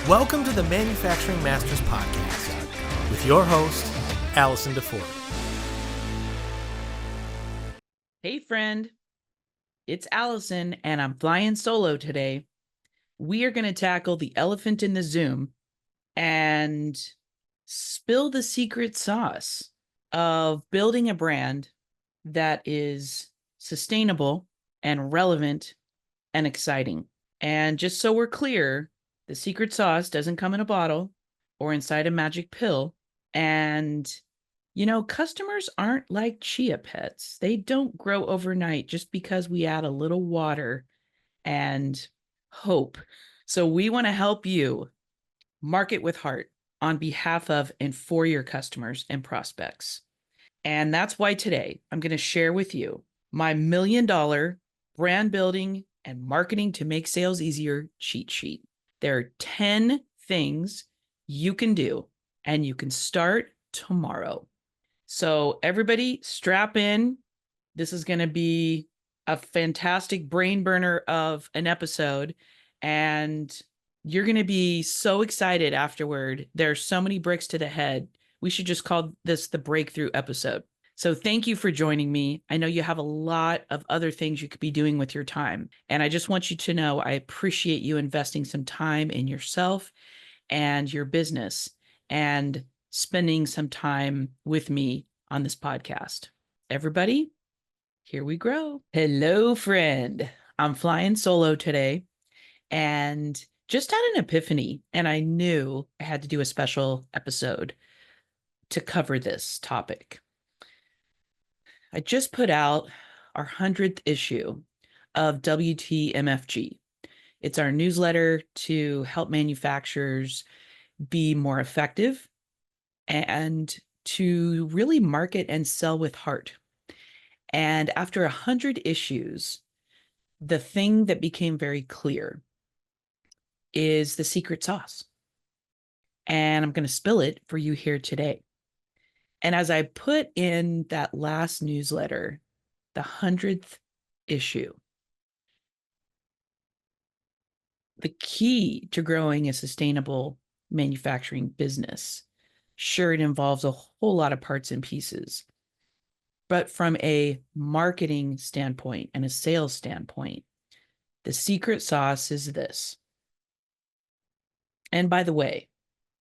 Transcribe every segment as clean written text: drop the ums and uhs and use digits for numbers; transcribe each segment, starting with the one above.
Welcome to the Manufacturing Masters Podcast with your host, Allison DeFord. Hey friend, it's Allison and I'm flying solo today. We are going to tackle the elephant in the Zoom and spill the secret sauce of building a brand that is sustainable and relevant and exciting. And just so we're clear, the secret sauce doesn't come in a bottle or inside a magic pill. And, customers aren't like ChiaPets. They don't grow overnight just because we add a little water and hope. So we want to help you market with heart on behalf of and for your customers and prospects. And that's why today I'm going to share with you my $1 million brand building and marketing to make sales easier cheat sheet. There are 10 things you can do, and you can start tomorrow. So everybody strap in. This is going to be a fantastic brain burner of an episode, and you're going to be so excited afterward. There are so many bricks to the head. We should just call this the breakthrough episode. So thank you for joining me. I know you have a lot of other things you could be doing with your time. And I just want you to know I appreciate you investing some time in yourself and your business and spending some time with me on this podcast. Everybody, here we grow. Hello, friend. I'm flying solo today and just had an epiphany, and I knew I had to do a special episode to cover this topic. I just put out our 100th issue of WTMFG. It's our newsletter to help manufacturers be more effective and to really market and sell with heart. And after 100 issues, the thing that became very clear is the secret sauce. And I'm going to spill it for you here today. And as I put in that last newsletter, the 100th issue, the key to growing a sustainable manufacturing business, sure, it involves a whole lot of parts and pieces. But from a marketing standpoint and a sales standpoint, the secret sauce is this. And by the way,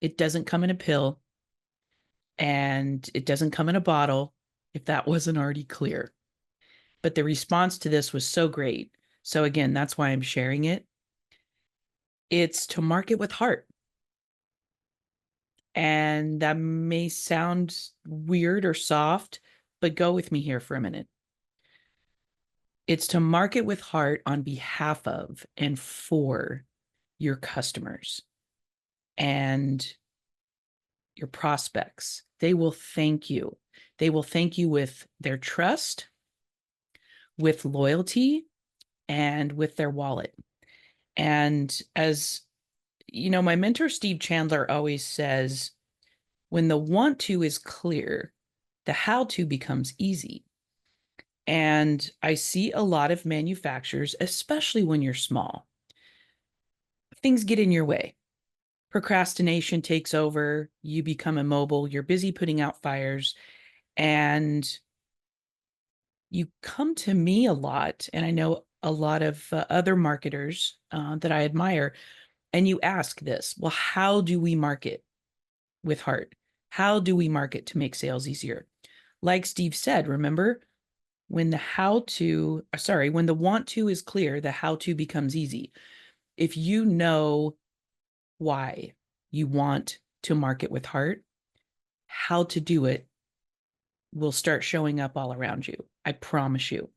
it doesn't come in a pill. And it doesn't come in a bottle, if that wasn't already clear. But the response to this was so great. So again, that's why I'm sharing it. It's to market with heart. And that may sound weird or soft, but go with me here for a minute. It's to market with heart on behalf of and for your customers and your prospects. They will thank you. They will thank you with their trust, with loyalty, and with their wallet. And as you know, my mentor, Steve Chandler, always says, when the want to is clear, the how to becomes easy. And I see a lot of manufacturers, especially when you're small, things get in your way. Procrastination takes over, you become immobile, you're busy putting out fires, and you come to me a lot, and I know a lot of other marketers that I admire, and you ask this, well, how do we market with heart? How do we market to make sales easier? Like Steve said, remember, when the want to is clear, the how to becomes easy. If you know why you want to market with heart, how to do it will start showing up all around you. I promise you.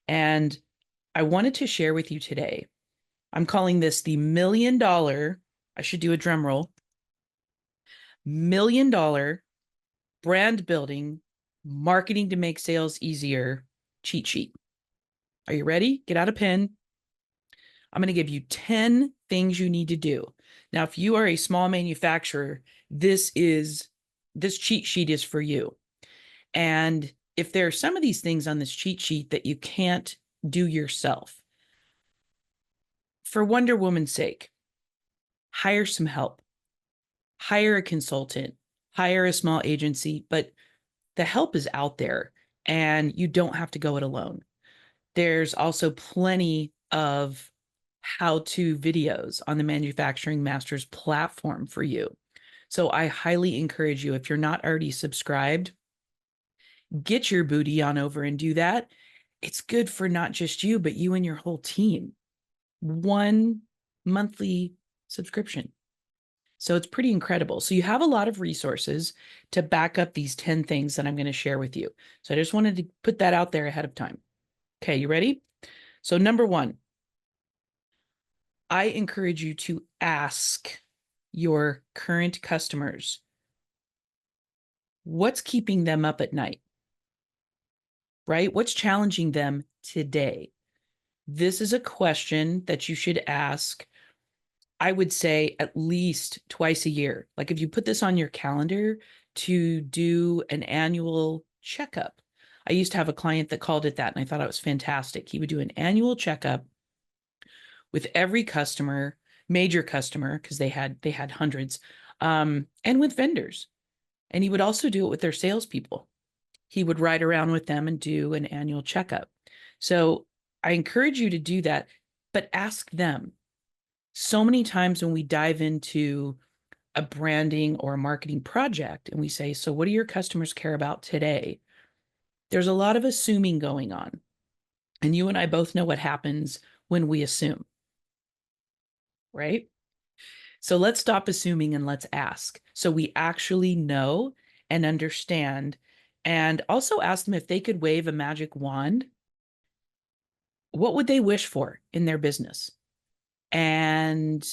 And I wanted to share with you today, I'm calling this the $1 million, I should do a drum roll, $1 million brand building, marketing to make sales easier cheat sheet. Are you ready? Get out a pen. I'm going to give you 10 things you need to do. Now, if you are a small manufacturer, this cheat sheet is for you. And if there are some of these things on this cheat sheet that you can't do yourself, for Wonder Woman's sake, hire some help, hire a consultant, hire a small agency, but the help is out there and you don't have to go it alone. There's also plenty of how-to videos on the Manufacturing Masters platform for you. So I highly encourage you, if you're not already subscribed, get your booty on over and do that. It's good for not just you, but you and your whole team. One monthly subscription. So it's pretty incredible. So you have a lot of resources to back up these 10 things that I'm going to share with you. So I just wanted to put that out there ahead of time. Okay, you ready? So number one, I encourage you to ask your current customers, what's keeping them up at night, right? What's challenging them today? This is a question that you should ask, I would say, at least twice a year. Like if you put this on your calendar to do an annual checkup. I used to have a client that called it that, and I thought it was fantastic. He would do an annual checkup with every customer, major customer, because they had hundreds, and with vendors. And he would also do it with their salespeople. He would ride around with them and do an annual checkup. So I encourage you to do that, but ask them. So many times when we dive into a branding or a marketing project and we say, so what do your customers care about today? There's a lot of assuming going on. And you and I both know what happens when we assume, right? So let's stop assuming and let's ask. So we actually know and understand, and also ask them if they could wave a magic wand, what would they wish for in their business? And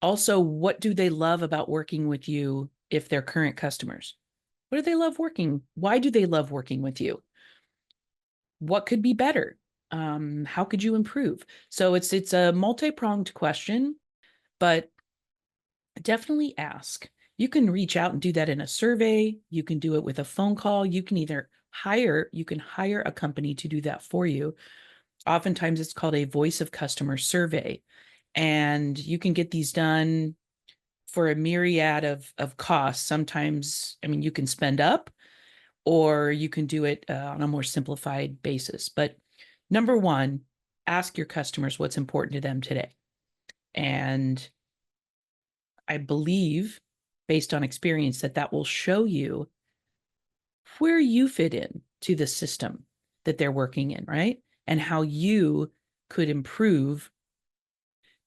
also, what do they love about working with you if they're current customers? What do they love working? Why do they love working with you? What could be better? How could you improve? So it's a multi-pronged question, but definitely ask. You can reach out and do that in a survey. You can do it with a phone call. You can hire a company to do that for you. Oftentimes it's called a voice of customer survey. And you can get these done for a myriad of costs. Sometimes, I mean, you can spend up or you can do it on a more simplified basis. But number one, ask your customers what's important to them today. And I believe, based on experience, that will show you where you fit in to the system that they're working in, right? And how you could improve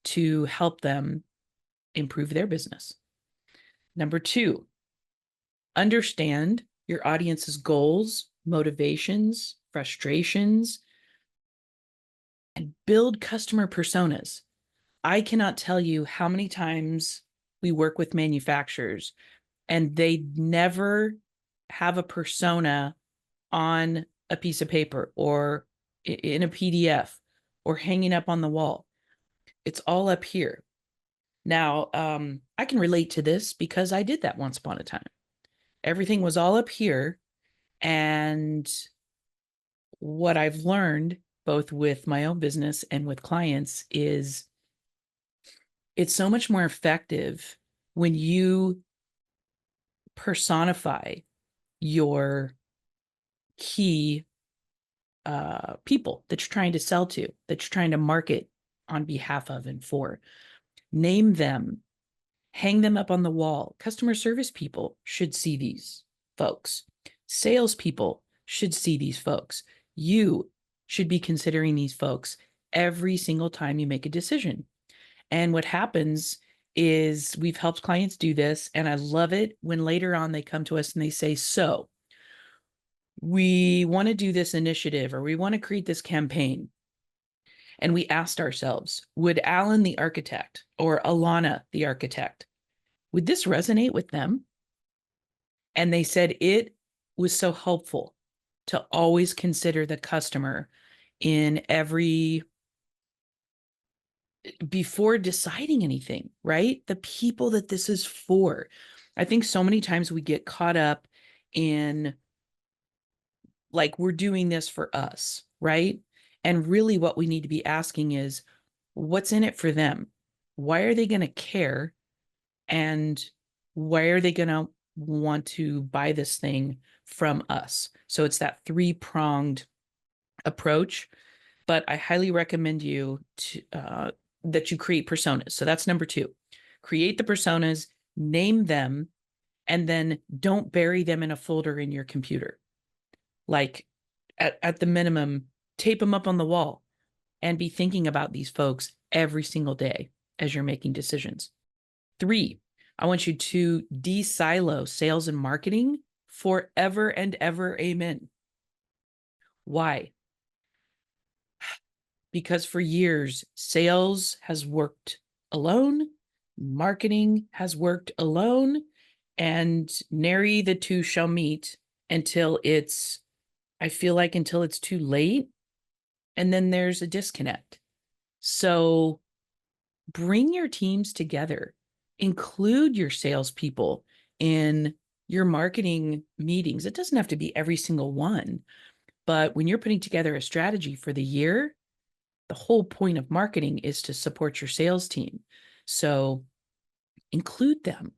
to help them improve their business. Number two, understand your audience's goals, motivations, frustrations, and build customer personas. I cannot tell you how many times we work with manufacturers and they never have a persona on a piece of paper or in a PDF or hanging up on the wall. It's all up here. Now, I can relate to this because I did that once upon a time. Everything was all up here. And what I've learned, both with my own business and with clients, is it's so much more effective when you personify your key people that you're trying to sell to, that you're trying to market on behalf of and for. Name them, hang them up on the wall. Customer service people should see these folks. Salespeople should see these folks. You should be considering these folks every single time you make a decision. And what happens is we've helped clients do this, and I love it when later on they come to us and they say, so we want to do this initiative or we want to create this campaign. And we asked ourselves, would Alan the architect or Alana the architect, would this resonate with them? And they said it was so helpful to always consider the customer in before deciding anything, right? The people that this is for. I think so many times we get caught up in like, we're doing this for us, right? And really what we need to be asking is, what's in it for them? Why are they going to care? and why are they going to want to buy this thing from us? So it's that three-pronged approach, but I highly recommend you to that you create personas. So that's number 2. Create the personas, name them, and then don't bury them in a folder in your computer. Like at the minimum, tape them up on the wall and be thinking about these folks every single day as you're making decisions. 3, I want you to de-silo sales and marketing forever and ever. Amen. Why? Because for years, sales has worked alone, marketing has worked alone, and nary the two shall meet until I feel like until it's too late. And then there's a disconnect. So bring your teams together, include your salespeople in your marketing meetings. It doesn't have to be every single one, but when you're putting together a strategy for the year, the whole point of marketing is to support your sales team. So include them,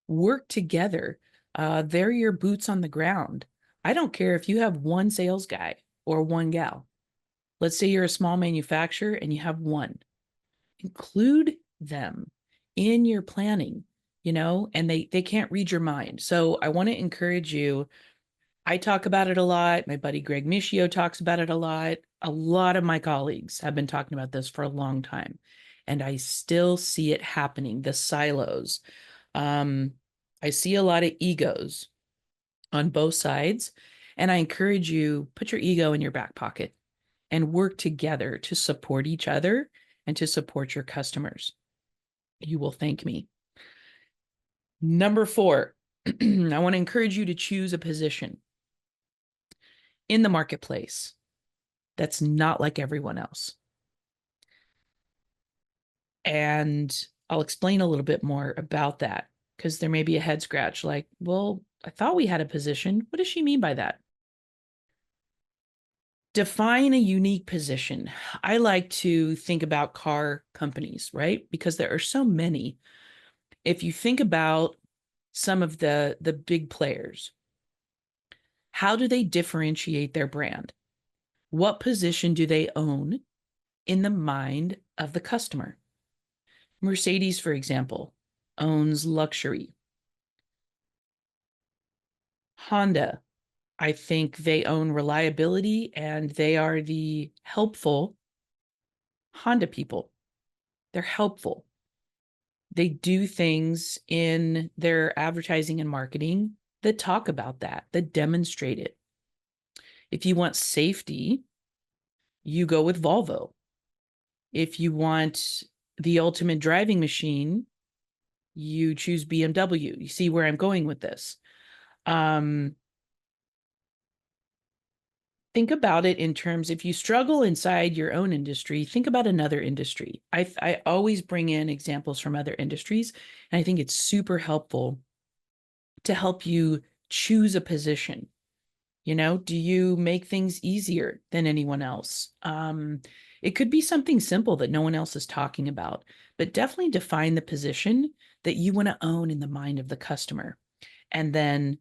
work together. They're your boots on the ground. I don't care if you have one sales guy or one gal. Let's say you're a small manufacturer and you have one. Include them in your planning, and they can't read your mind. So I want to encourage you. I talk about it a lot. My buddy Greg Michio talks about it a lot. A lot of my colleagues have been talking about this for a long time, and I still see it happening, the silos. I see a lot of egos on both sides, and I encourage you, put your ego in your back pocket and work together to support each other and to support your customers. You will thank me. Number 4, I want to encourage you to choose a position in the marketplace that's not like everyone else. And I'll explain a little bit more about that, because there may be a head scratch like, well, I thought we had a position. What does she mean by that? Define a unique position. I like to think about car companies, right? Because there are so many. If you think about some of the big players, how do they differentiate their brand? What position do they own in the mind of the customer? Mercedes, for example, owns luxury. Honda, I think they own reliability, and they are the helpful Honda people. They're helpful. They do things in their advertising and marketing that talk about that demonstrate it. If you want safety, you go with Volvo. If you want the ultimate driving machine, you choose BMW. You see where I'm going with this. Think about it in terms, if you struggle inside your own industry, think about another industry. I always bring in examples from other industries, and I think it's super helpful to help you choose a position. Do you make things easier than anyone else? It could be something simple that no one else is talking about, but definitely define the position that you want to own in the mind of the customer. And then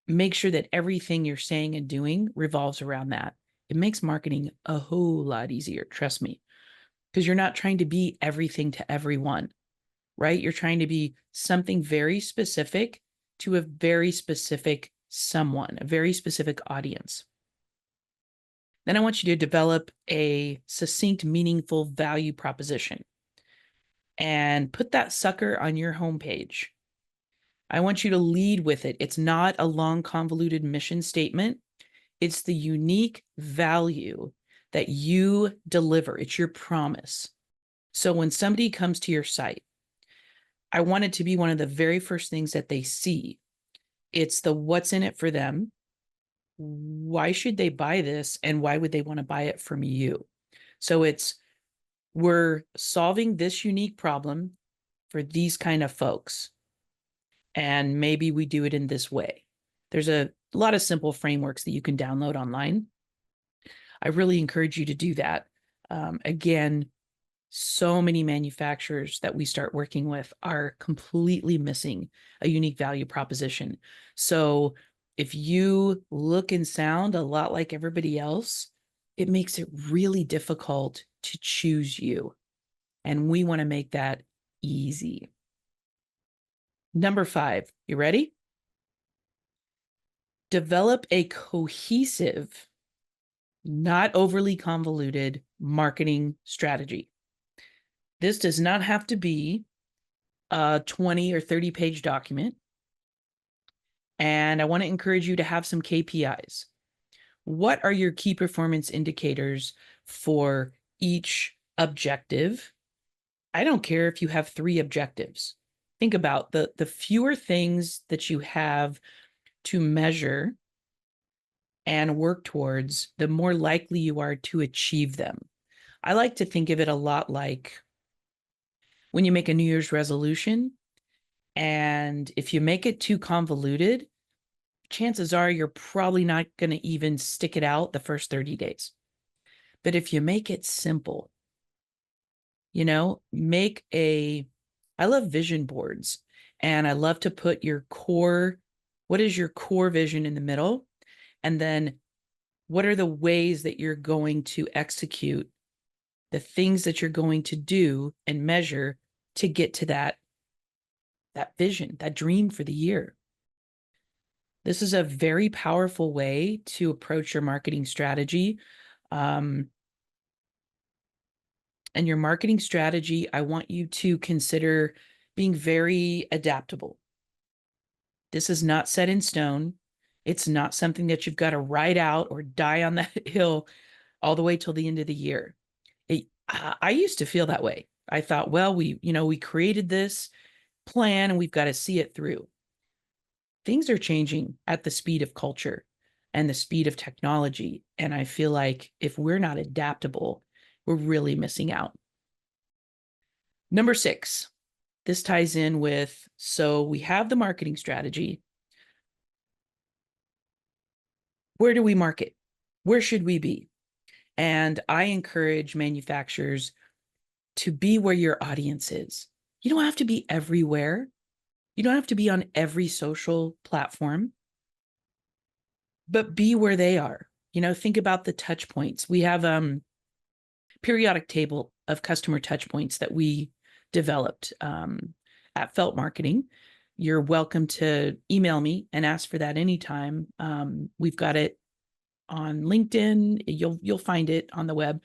make sure that everything you're saying and doing revolves around that. It makes marketing a whole lot easier, trust me, because you're not trying to be everything to everyone, right? You're trying to be something very specific to a very specific someone, a very specific audience. Then I want you to develop a succinct, meaningful value proposition and put that sucker on your homepage. I want you to lead with it. It's not a long, convoluted mission statement. It's the unique value that you deliver. It's your promise. So when somebody comes to your site, I want it to be one of the very first things that they see. It's the what's in it for them. Why should they buy this? And why would they want to buy it from you? So we're solving this unique problem for these kind of folks. And maybe we do it in this way. There's a lot of simple frameworks that you can download online. I really encourage you to do that. Again, So many manufacturers that we start working with are completely missing a unique value proposition. So if you look and sound a lot like everybody else, it makes it really difficult to choose you. And we want to make that easy. Number 5, you ready? Develop a cohesive, not overly convoluted marketing strategy. This does not have to be a 20 or 30 page document. And I want to encourage you to have some KPIs. What are your key performance indicators for each objective? I don't care if you have 3 objectives. Think about the fewer things that you have to measure and work towards, the more likely you are to achieve them. I like to think of it a lot like when you make a New Year's resolution, and if you make it too convoluted, chances are you're probably not going to even stick it out the first 30 days. But if you make it simple, I love vision boards, and I love to put what is your core vision in the middle? And then what are the ways that you're going to execute the things that you're going to do and measure to get to that vision, that dream for the year? This is a very powerful way to approach your marketing strategy. And your marketing strategy, I want you to consider being very adaptable. This is not set in stone. It's not something that you've got to write out or die on that hill all the way till the end of the year. I used to feel that way. I thought, well, we created this plan and we've got to see it through. Things are changing at the speed of culture and the speed of technology. And I feel like if we're not adaptable, we're really missing out. Number 6, this ties in with, so we have the marketing strategy. Where do we market? Where should we be? And I encourage manufacturers to be where your audience is. You don't have to be everywhere. You don't have to be on every social platform, but be where they are. Think about the touch points. We have periodic table of customer touch points that we developed at Felt Marketing. You're welcome to email me and ask for that anytime. We've got it on LinkedIn. You'll find it on the web.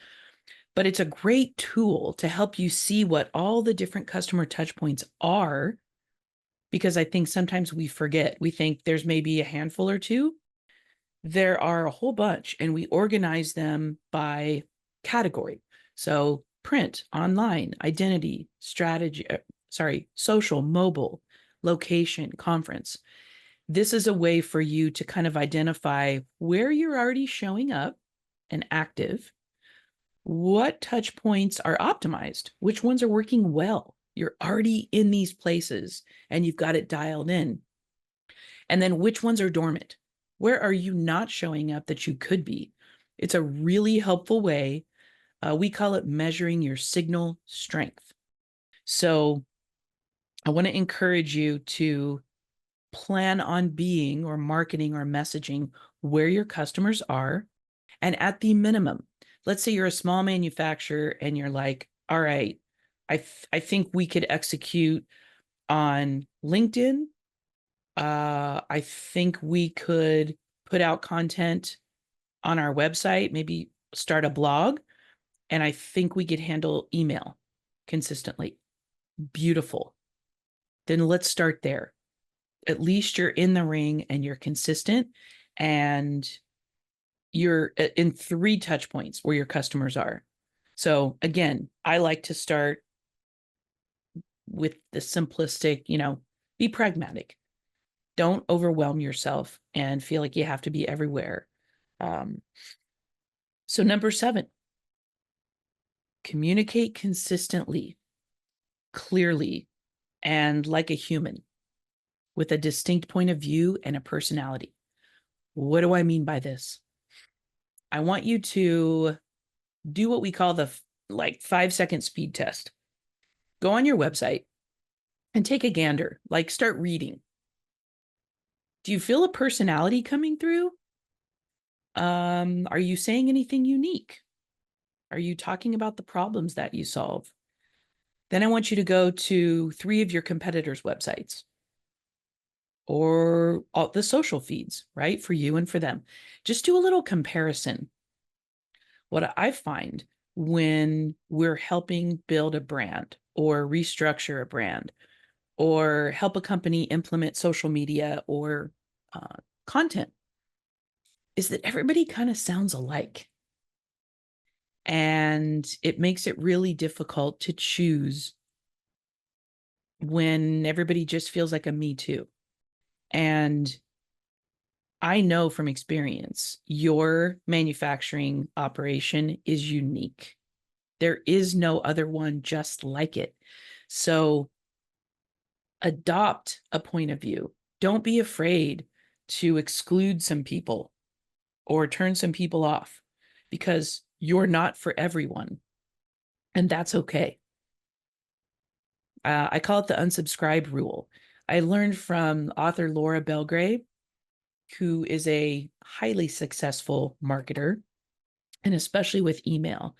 But it's a great tool to help you see what all the different customer touch points are, because I think sometimes we forget. We think there's maybe a handful or two. There are a whole bunch, and we organize them by category. So print, online, identity, strategy, social, mobile, location, conference. This is a way for you to kind of identify where you're already showing up and active, what touch points are optimized, which ones are working well. You're already in these places and you've got it dialed in. And then which ones are dormant? Where are you not showing up that you could be? It's a really helpful way. We call it measuring your signal strength. So I want to encourage you to plan on being or marketing or messaging where your customers are. And at the minimum, let's say you're a small manufacturer and you're like, all right, I think we could execute on LinkedIn. I think we could put out content on our website, maybe start a blog. And I think we could handle email consistently. Beautiful. Then let's start there. At least you're in the ring and you're consistent and you're in 3 touch points where your customers are. So again, I like to start with the simplistic, be pragmatic. Don't overwhelm yourself and feel like you have to be everywhere. So number 7, communicate consistently, clearly, and like a human with a distinct point of view and a personality. What do I mean by this? I want you to do what we call the like 5-second speed test. Go on your website and take a gander, like start reading. Do you feel a personality coming through? Are you saying anything unique? Are you talking about the problems that you solve? Then I want you to go to 3 of your competitors' websites or all the social feeds, right? For you and for them. Just do a little comparison. What I find when we're helping build a brand or restructure a brand or help a company implement social media or content is that everybody kind of sounds alike. And it makes it really difficult to choose when everybody just feels like a me too. And I know from experience, your manufacturing operation is unique. There is no other one just like it. So adopt a point of view. Don't be afraid to exclude some people or turn some people off because you're not for everyone. And that's okay. I call it the unsubscribe rule. I learned from author Laura Belgray, who is a highly successful marketer, and especially with email.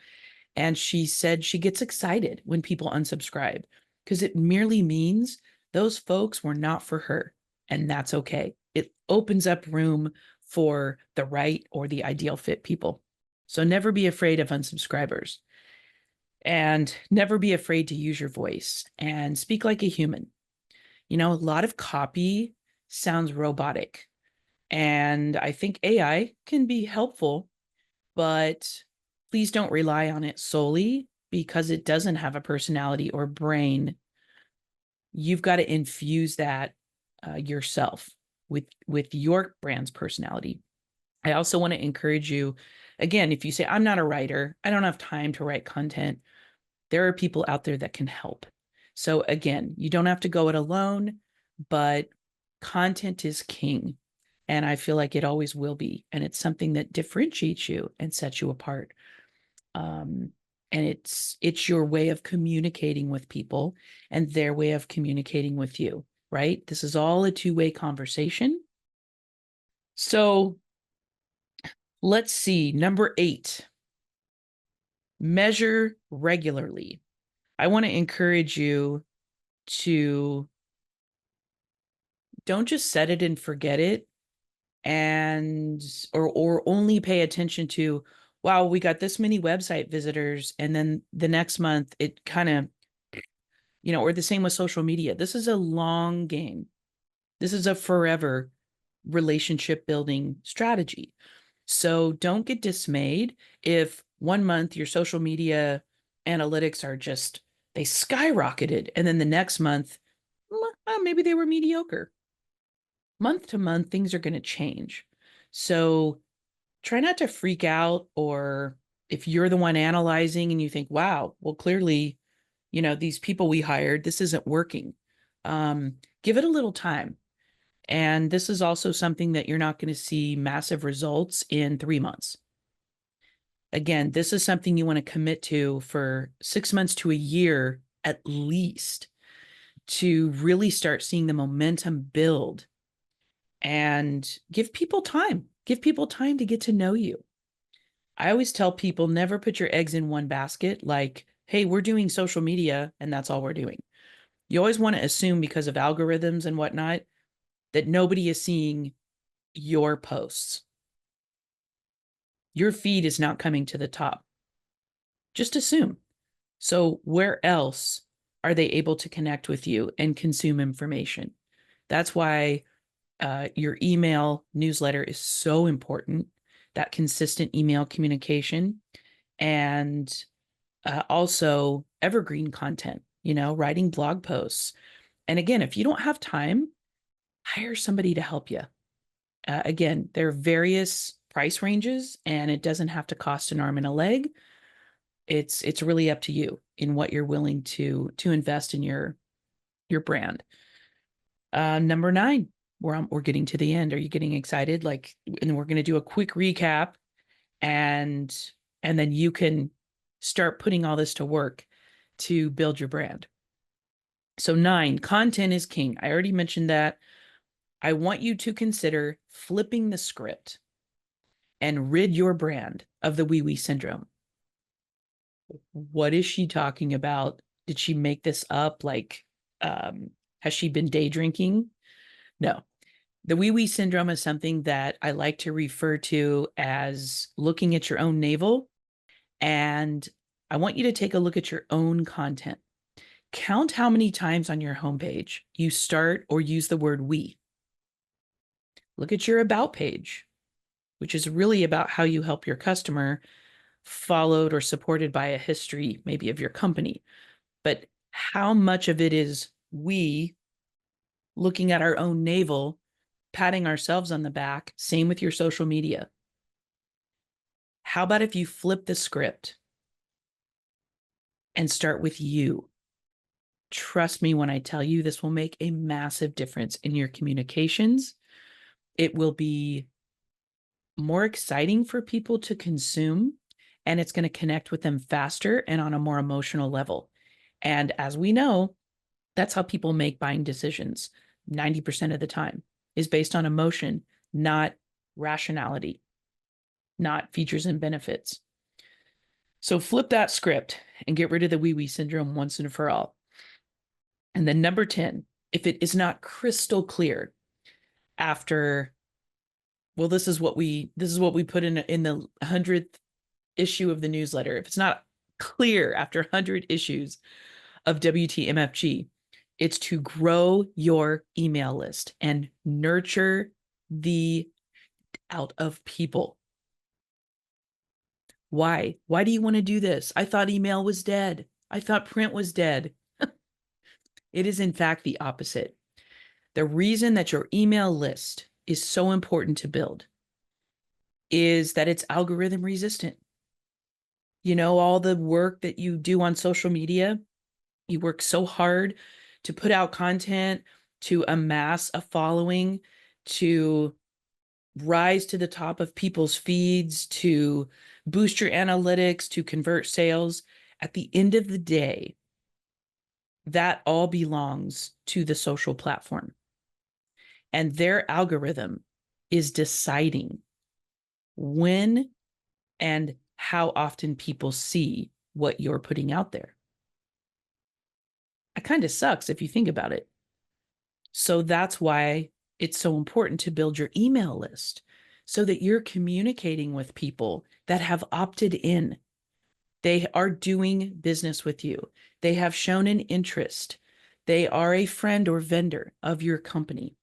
And she said she gets excited when people unsubscribe because it merely means those folks were not for her. And that's okay. It opens up room for the right or the ideal fit people. So never be afraid of unsubscribers and never be afraid to use your voice and speak like a human. You know, a lot of copy sounds robotic. And I think AI can be helpful, but please don't rely on it solely because it doesn't have a personality or brain. You've got to infuse that yourself with your brand's personality. I also want to encourage you, again, if you say, I'm not a writer, I don't have time to write content, there are people out there that can help. So again, you don't have to go it alone, but content is king. And I feel like it always will be. And it's something that differentiates you and sets you apart. And it's your way of communicating with people and their way of communicating with you, right? This is all a two-way conversation. So let's see. Number 8, measure regularly. I want to encourage you to don't just set it and forget it and or only pay attention to, wow, we got this many website visitors and then the next month it kind of, or the same with social media. This is a long game. This is a forever relationship building strategy. So don't get dismayed if one month your social media analytics are just, they skyrocketed. And then the next month, maybe they were mediocre. Month to month, things are going to change. So try not to freak out, or if you're the one analyzing and you think, wow, well, clearly, these people we hired, this isn't working. Give it a little time. And this is also something that you're not going to see massive results in 3 months. Again, this is something you want to commit to for 6 months to a year at least to really start seeing the momentum build, and give people time. Give people time to get to know you. I always tell people never put your eggs in one basket, like, hey, we're doing social media and that's all we're doing. You always want to assume, because of algorithms and whatnot, that nobody is seeing your posts. Your feed is not coming to the top. Just assume. So where else are they able to connect with you and consume information? That's why your email newsletter is so important, that consistent email communication, and also evergreen content, writing blog posts. And again, if you don't have time, hire somebody to help you. Again, there are various price ranges and it doesn't have to cost an arm and a leg. It's really up to you in what you're willing to invest in your brand. Number 9, we're getting to the end. Are you getting excited? And we're going to do a quick recap, and then you can start putting all this to work to build your brand. So 9, content is king. I already mentioned that. I want you to consider flipping the script and rid your brand of the wee syndrome. What is she talking about? Did she make this up? Like, has she been day drinking? No. The wee syndrome is something that I like to refer to as looking at your own navel. And I want you to take a look at your own content. Count how many times on your homepage you start or use the word we. Look at your about page, which is really about how you help your customer, followed or supported by a history maybe of your company. But how much of it is we looking at our own navel, patting ourselves on the back? Same with your social media. How about if you flip the script and start with you? Trust me when I tell you this will make a massive difference in your communications. It will be more exciting for people to consume, and it's going to connect with them faster and on a more emotional level. And as we know, that's how people make buying decisions 90% of the time, is based on emotion, not rationality, not features and benefits. So flip that script and get rid of the wee syndrome once and for all. And then number 10, if it is not crystal clear after, well, this is what we put in the 100th issue of the newsletter. If it's not clear after 100 issues of WTMFG, it's to grow your email list and nurture the out of people. Why? Why do you want to do this? I thought email was dead. I thought print was dead. It is in fact the opposite. The reason that your email list is so important to build is that it's algorithm resistant. You know, all the work that you do on social media, you work so hard to put out content, to amass a following, to rise to the top of people's feeds, to boost your analytics, to convert sales. At the end of the day, that all belongs to the social platform. And their algorithm is deciding when and how often people see what you're putting out there. It kind of sucks if you think about it. So that's why it's so important to build your email list so that you're communicating with people that have opted in. They are doing business with you. They have shown an interest. They are a friend or vendor of your company.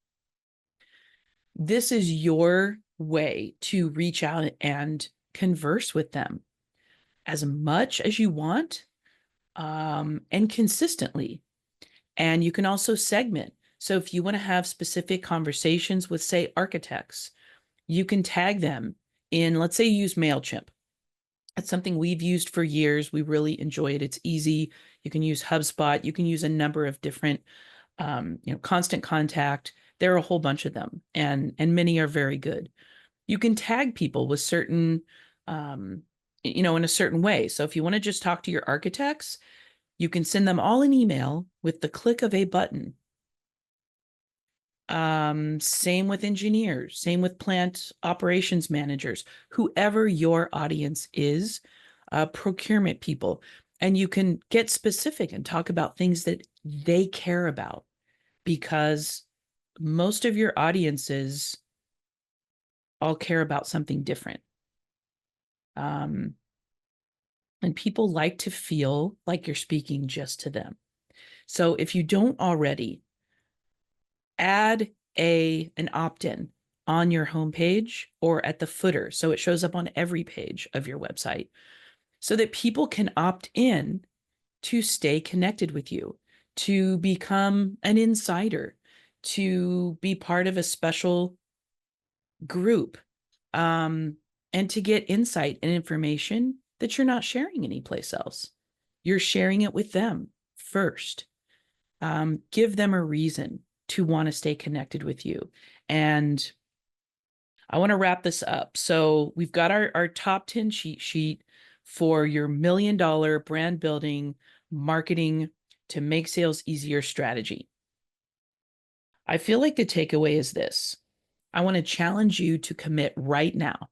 This is your way to reach out and converse with them as much as you want, and consistently. And you can also segment. So if you want to have specific conversations with, say, architects, you can tag them in, let's say you use MailChimp. It's something we've used for years. We really enjoy it. It's easy. You can use HubSpot. You can use a number of different, Constant Contact. There are a whole bunch of them, and many are very good. You can tag people with certain, in a certain way. So if you want to just talk to your architects, you can send them all an email with the click of a button. Same with engineers, same with plant operations managers, whoever your audience is, procurement people. And you can get specific and talk about things that they care about, because most of your audiences all care about something different. And people like to feel like you're speaking just to them. So if you don't already, add an opt-in on your homepage or at the footer, so it shows up on every page of your website, so that people can opt in to stay connected with you, to become an insider, to be part of a special group, and to get insight and information that you're not sharing anyplace else. You're sharing it with them first. Give them a reason to want to stay connected with you. And I want to wrap this up. So we've got our top 10 cheat sheet for your $1 million brand building, marketing to make sales easier strategy. I feel like the takeaway is this. I want to challenge you to commit right now.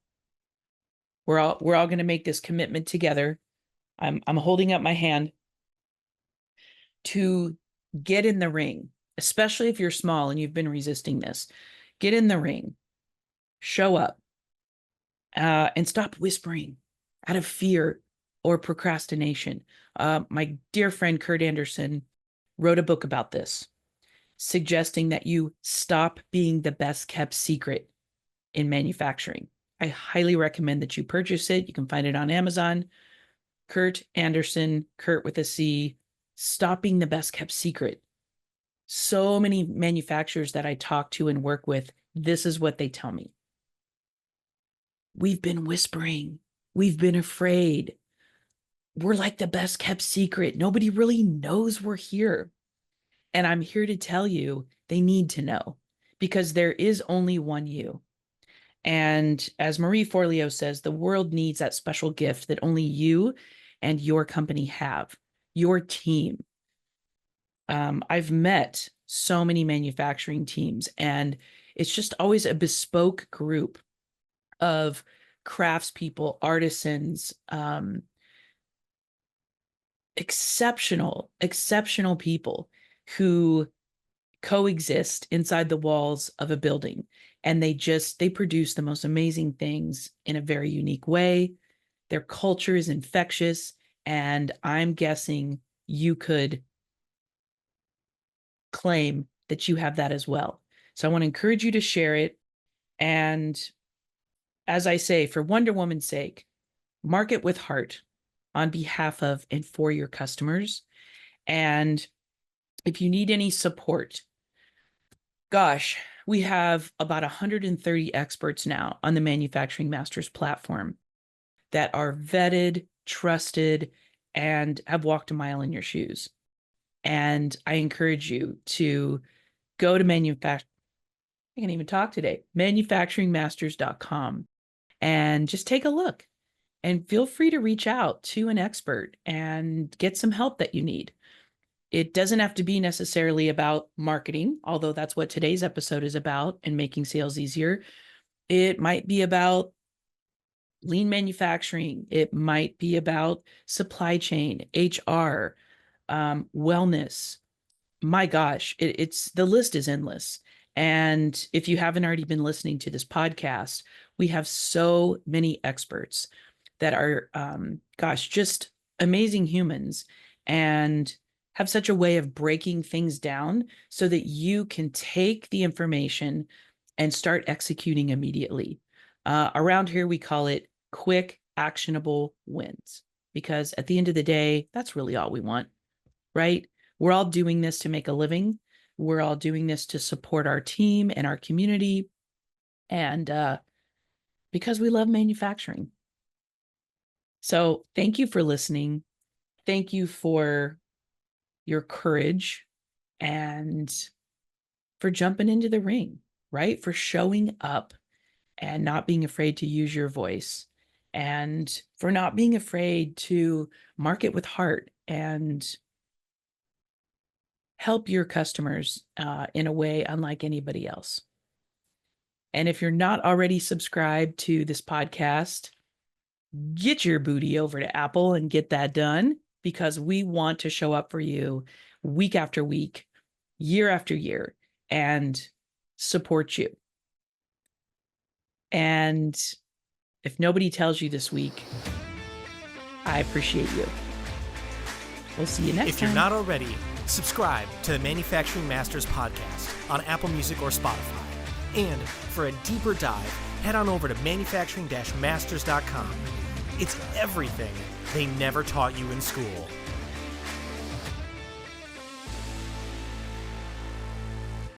We're all going to make this commitment together. I'm holding up my hand to get in the ring, especially if you're small and you've been resisting this. Get in the ring, show up, and stop whispering out of fear or procrastination. My dear friend Kurt Anderson wrote a book about this, suggesting that you stop being the best kept secret in manufacturing. I highly recommend that you purchase it. You can find it on Amazon. Kurt Anderson, Kurt with a C, Stop Being the Best Kept Secret. So many manufacturers that I talk to and work with, this is what they tell me. We've been whispering. We've been afraid. We're like the best kept secret. Nobody really knows we're here. And I'm here to tell you they need to know, because there is only one you. And as Marie Forleo says, the world needs that special gift that only you and your company have, your team. I've met so many manufacturing teams, and it's just always a bespoke group of craftspeople, artisans, exceptional people who coexist inside the walls of a building. And they produce the most amazing things in a very unique way. Their culture is infectious. And I'm guessing you could claim that you have that as well. So I want to encourage you to share it. And as I say, for Wonder Woman's sake, market with heart on behalf of and for your customers. And if you need any support, gosh, we have about 130 experts now on the Manufacturing Masters platform that are vetted, trusted, and have walked a mile in your shoes. And I encourage you to go to manufacturingmasters.com and just take a look, and feel free to reach out to an expert and get some help that you need. It doesn't have to be necessarily about marketing, although that's what today's episode is about, and making sales easier. It might be about lean manufacturing. It might be about supply chain, HR, wellness. My gosh, it's the list is endless. And if you haven't already been listening to this podcast, we have so many experts that are, just amazing humans, and have such a way of breaking things down so that you can take the information and start executing immediately. Around here, we call it quick, actionable wins, because at the end of the day, that's really all we want, right? We're all doing this to make a living. We're all doing this to support our team and our community, and because we love manufacturing. So thank you for listening. Thank you for your courage and for jumping into the ring, right? For showing up and not being afraid to use your voice, and for not being afraid to market with heart and help your customers in a way unlike anybody else. And if you're not already subscribed to this podcast, get your booty over to Apple and get that done, because we want to show up for you week after week, year after year, and support you. And if nobody tells you this week, I appreciate you. We'll see you next time. If you're not already, subscribe to the Manufacturing Masters podcast on Apple Music or Spotify. And for a deeper dive, head on over to manufacturing-masters.com. It's everything they never taught you in school.